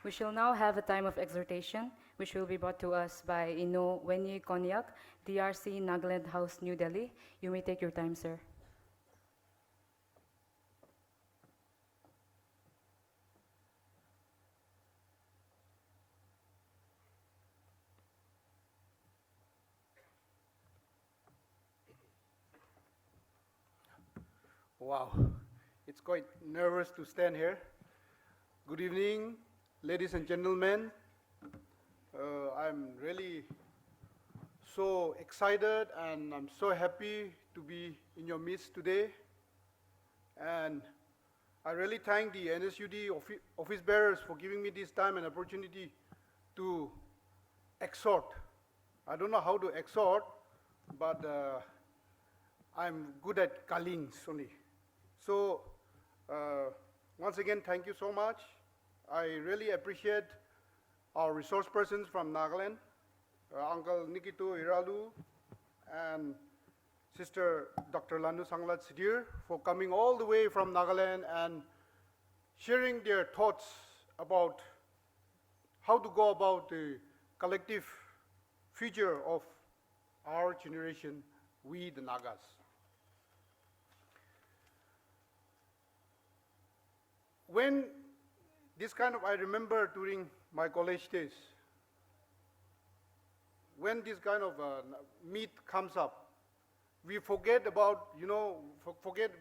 We shall now have a time of exhortation, which will be brought to us by Wennyei Konyak, DRC, Nagaland House, New Delhi. You may take your time, sir. Wow, it's quite nervous to stand here. Good evening, ladies and gentlemen. I'm really so excited and I'm so happy to be in your midst today. And I really thank the NSUD office bearers for giving me this time and opportunity to exhort. I don't know how to exhort, but I'm good at callings only. So, once again, thank you so much. I really appreciate our resource persons from Nagaland, Uncle Nikito Iralu and Sister Dr. Lanu Sanglat Sidir for coming all the way from Nagaland and sharing their thoughts about how to go about the collective future of our generation, we the Nagas. When this kind of, I remember during my college days, when this kind of meet comes up, we forget about,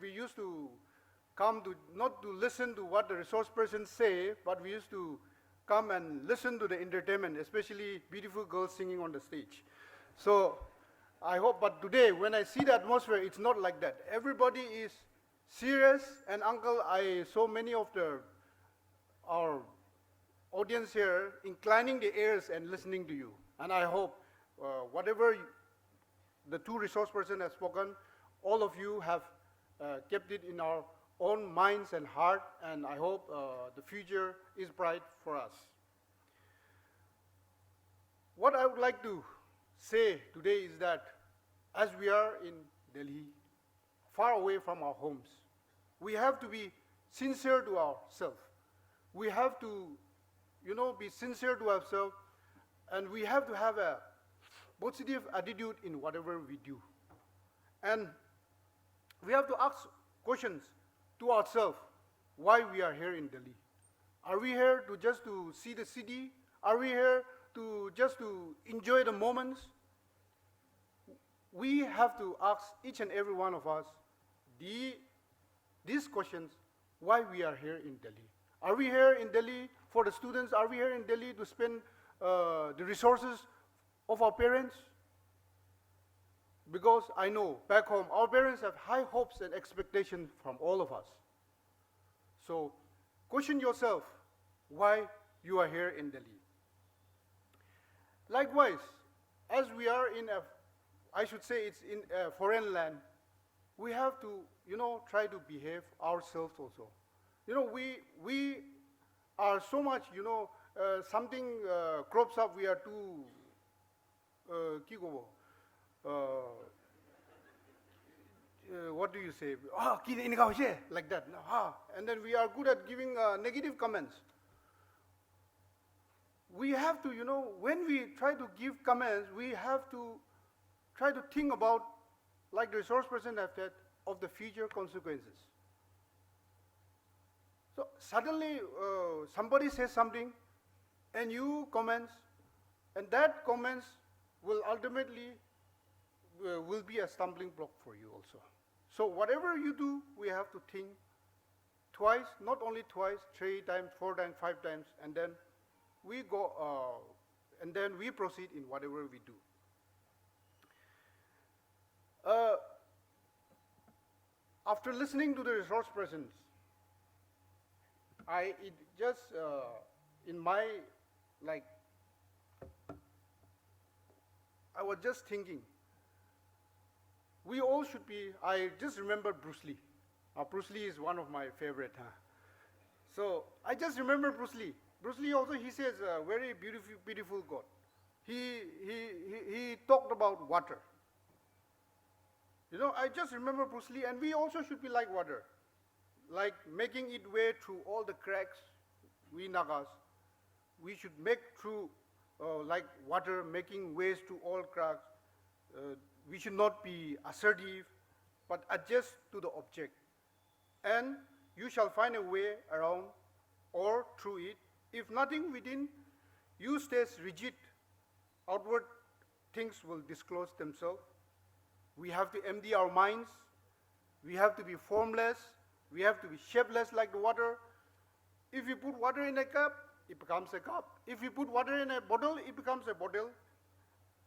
we used to come to, not to listen to what the resource persons say, but we used to come and listen to the entertainment, especially beautiful girls singing on the stage. So I hope, but today when I see the atmosphere, it's not like that. Everybody is serious, and Uncle, I saw many of our audience here inclining the ears and listening to you. And I hope whatever the two resource persons have spoken, all of you have kept it in our own minds and heart, and I hope the future is bright for us. What I would like to say today is that as we are in Delhi, far away from our homes, we have to be sincere to ourselves. We have to, be sincere to ourselves, and we have to have a positive attitude in whatever we do. And we have to ask questions to ourselves why we are here in Delhi. Are we here to just to see the city? Are we here to just to enjoy the moments? We have to ask each and every one of us these questions, why we are here in Delhi. Are we here in Delhi for the students? Are we here in Delhi to spend the resources of our parents? Because I know back home, our parents have high hopes and expectations from all of us. So question yourself why you are here in Delhi. Likewise, as we are in a, I should say it's in a foreign land, we have to, try to behave ourselves also. We are so much, something crops up, we are too, what do you say? Like that. And then we are good at giving negative comments. We have to, when we try to give comments, we have to try to think about, like the resource person have said, of the future consequences. So suddenly somebody says something and you comments, and that comments will ultimately will be a stumbling block for you also. So whatever you do, we have to think twice, not only twice, 3 times, 4 times, 5 times, and then we go, and then we proceed in whatever we do. After listening to the resource persons, in my, I was just thinking, we all should be, I just remember Bruce Lee. Bruce Lee is one of my favorite. So I just remember Bruce Lee. Bruce Lee also, he says, a very beautiful, beautiful God. He talked about water. I just remember Bruce Lee, and we also should be like water, like making it way through all the cracks, we Nagas, we should make through like water, making ways to all cracks. We should not be assertive, but adjust to the object. And you shall find a way around or through it. If nothing within you stays rigid, outward things will disclose themselves. We have to empty our minds. We have to be formless. We have to be shapeless like the water. If you put water in a cup, it becomes a cup. If you put water in a bottle, it becomes a bottle.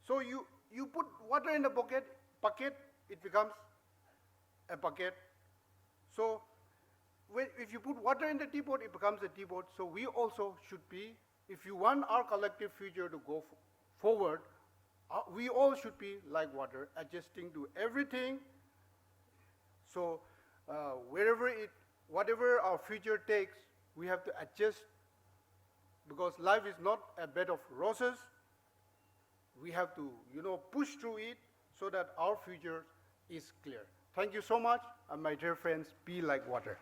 So you put water in a bucket, it becomes a bucket. So if you put water in the teapot, it becomes a teapot. So we also should be, if you want our collective future to go forward, we all should be like water, adjusting to everything. So whatever our future takes, we have to adjust, because life is not a bed of roses. We have to, push through it so that our future is clear. Thank you so much, and my dear friends, be like water.